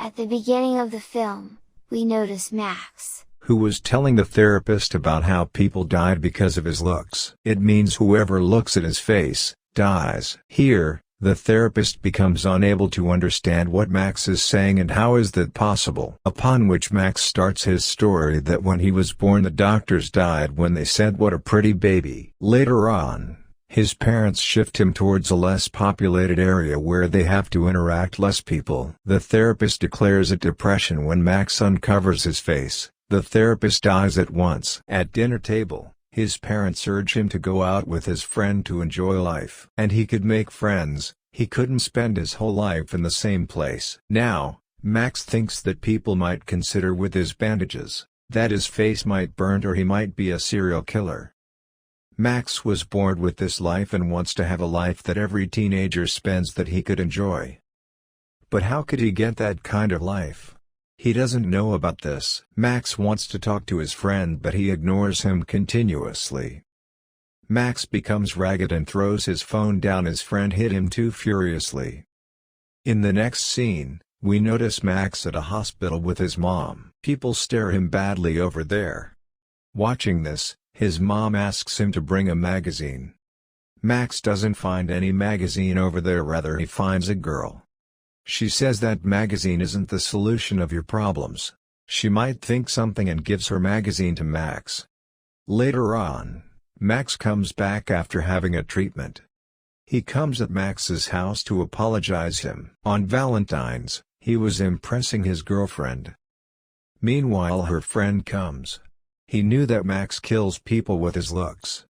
At the beginning of the film, we notice Max, who was telling the therapist about how people died because of his looks. It means whoever looks at his face, dies. Here, the therapist becomes unable to understand what Max is saying and how is that possible. Upon which Max starts his story that when he was born the doctors died when they said what a pretty baby. Later on, his parents shift him towards a less populated area where they have to interact less people. The therapist declares a depression when Max uncovers his face. The therapist dies at once. At dinner table, his parents urge him to go out with his friend to enjoy life. And he could make friends, he couldn't spend his whole life in the same place. Now, Max thinks that people might consider with his bandages, that his face might burn or he might be a serial killer. Max was bored with this life and wants to have a life that every teenager spends that he could enjoy. But how could he get that kind of life? He doesn't know about this. Max wants to talk to his friend but he ignores him continuously. Max becomes ragged and throws his phone down. His friend hit him too furiously. In the next scene, we notice Max at a hospital with his mom. People stare him badly over there. Watching this, his mom asks him to bring a magazine. Max doesn't find any magazine over there, rather he finds a girl. She says that magazine isn't the solution of your problems. She might think something and gives her magazine to Max. Later on, Max comes back after having a treatment. He comes at Max's house to apologize him. On Valentine's, he was impressing his girlfriend. Meanwhile her friend comes. He knew that Max kills people with his looks.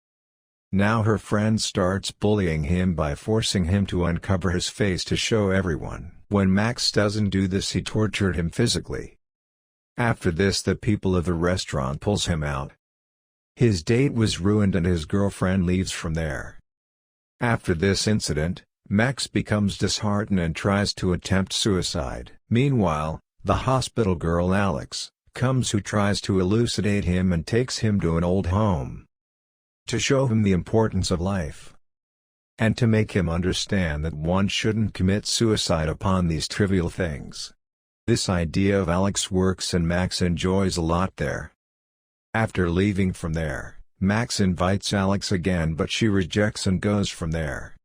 Now her friend starts bullying him by forcing him to uncover his face to show everyone. When Max doesn't do this, he tortured him physically. After this, the people of the restaurant pulls him out. His date was ruined and his girlfriend leaves from there. After this incident, Max becomes disheartened and tries to attempt suicide. Meanwhile, the hospital girl Alex comes, who tries to elucidate him and takes him to an old home to show him the importance of life, and to make him understand that one shouldn't commit suicide upon these trivial things. This idea of Alex works and Max enjoys a lot there. After leaving from there, Max invites Alex again but she rejects and goes from there.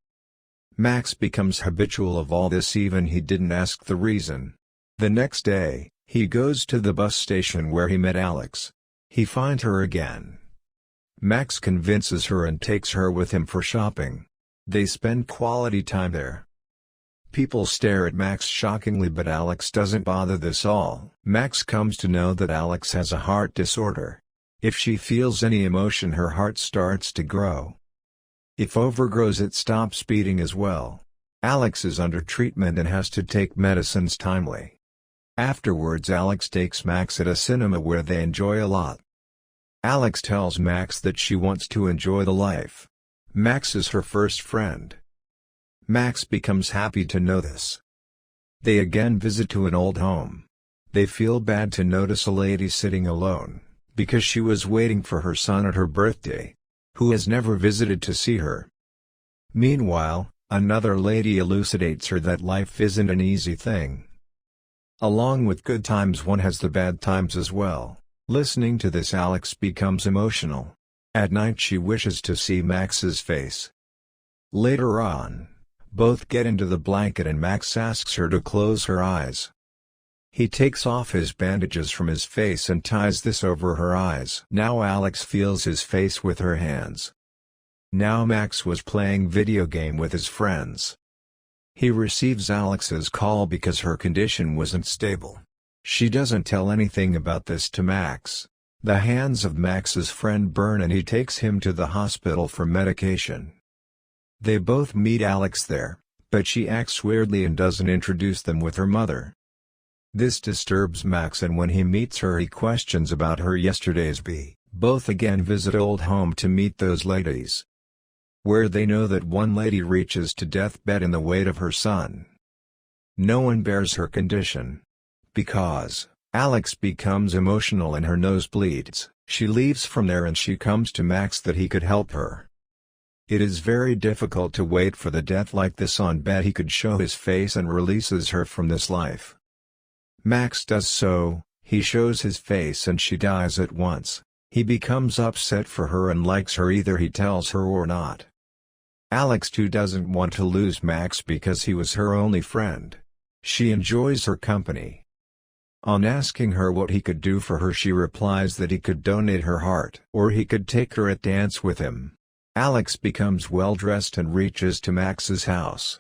Max becomes habitual of all this, even he didn't ask the reason. The next day, he goes to the bus station where he met Alex. He finds her again. Max convinces her and takes her with him for shopping. They spend quality time there. People stare at Max shockingly but Alex doesn't bother this all. Max comes to know that Alex has a heart disorder. If she feels any emotion, her heart starts to grow. If overgrows, it stops beating as well. Alex is under treatment and has to take medicines timely. Afterwards, Alex takes Max at a cinema where they enjoy a lot. Alex tells Max that she wants to enjoy the life. Max is her first friend. Max becomes happy to know this. They again visit to an old home. They feel bad to notice a lady sitting alone, because she was waiting for her son at her birthday, who has never visited to see her. Meanwhile, another lady elucidates her that life isn't an easy thing. Along with good times, one has the bad times as well. Listening to this, Alex becomes emotional. At night she wishes to see Max's face. Later on, both get into the blanket and Max asks her to close her eyes. He takes off his bandages from his face and ties this over her eyes. Now Alex feels his face with her hands. Now Max was playing video game with his friends. He receives Alex's call because her condition wasn't stable. She doesn't tell anything about this to Max. The hands of Max's friend burn and he takes him to the hospital for medication. They both meet Alex there, but she acts weirdly and doesn't introduce them with her mother. This disturbs Max, and when he meets her he questions about her yesterday's bee. Both again visit old home to meet those ladies, where they know that one lady reaches to deathbed in the weight of her son. No one bears her condition. Because Alex becomes emotional and her nose bleeds, she leaves from there and she comes to Max that he could help her. It is very difficult to wait for the death like this on bed. He could show his face and releases her from this life. Max does so, he shows his face and she dies at once. He becomes upset for her and likes her, either he tells her or not. Alex too doesn't want to lose Max because he was her only friend. She enjoys her company. On asking her what he could do for her, she replies that he could donate her heart or he could take her at dance with him. Alex becomes well dressed and reaches to Max's house.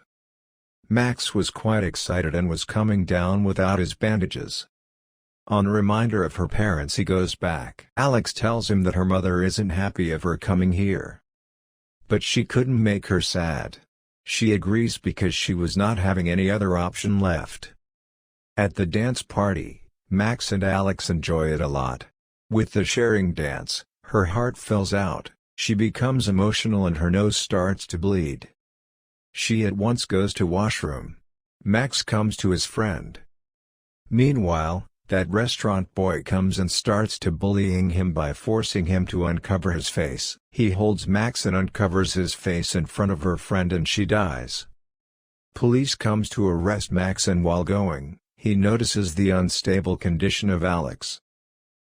Max was quite excited and was coming down without his bandages. On a reminder of her parents, he goes back. Alex tells him that her mother isn't happy of her coming here. But she couldn't make her sad. She agrees because she was not having any other option left. At the dance party, Max and Alex enjoy it a lot. With the sharing dance, her heart fills out, she becomes emotional and her nose starts to bleed. She at once goes to washroom. Max comes to his friend. Meanwhile, that restaurant boy comes and starts to bullying him by forcing him to uncover his face. He holds Max and uncovers his face in front of her friend and she dies. Police comes to arrest Max and while going, he notices the unstable condition of Alex.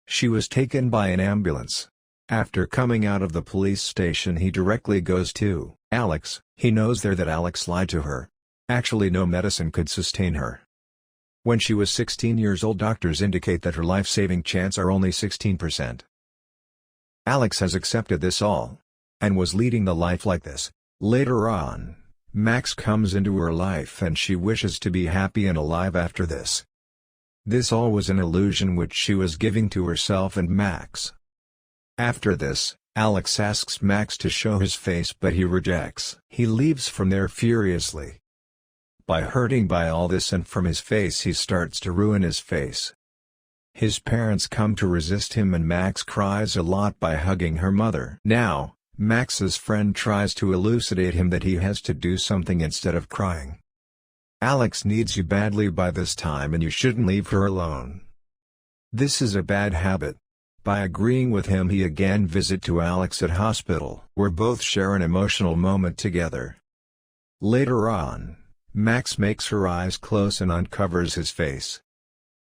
She was taken by an ambulance. After coming out of the police station, he directly goes to Alex. He knows there that Alex lied to her. Actually, no medicine could sustain her. When she was 16 years old, doctors indicate that her life-saving chance are only 16%. Alex has accepted this all, and was leading the life like this. Later on, Max comes into her life and she wishes to be happy and alive after this. This all was an illusion which she was giving to herself and Max. After this, Alex asks Max to show his face but he rejects. He leaves from there furiously. By hurting by all this and from his face, he starts to ruin his face. His parents come to resist him and Max cries a lot by hugging her mother. Now, Max's friend tries to elucidate him that he has to do something instead of crying. Alex needs you badly by this time and you shouldn't leave her alone. This is a bad habit. By agreeing with him, he again visits to Alex at hospital, where both share an emotional moment together. Later on, Max makes her eyes close and uncovers his face.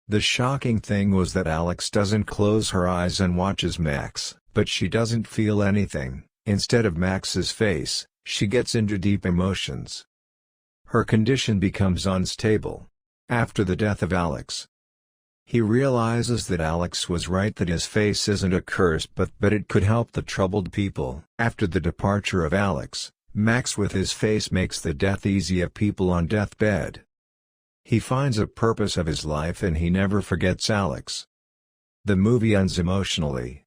The shocking thing was that Alex doesn't close her eyes and watches Max, but she doesn't feel anything. Instead of Max's face, she gets into deep emotions. Her condition becomes unstable. After the death of Alex, he realizes that Alex was right, that his face isn't a curse but it could help the troubled people. After the departure of Alex, Max with his face makes the death easy of people on deathbed. He finds a purpose of his life and he never forgets Alex. The movie ends emotionally,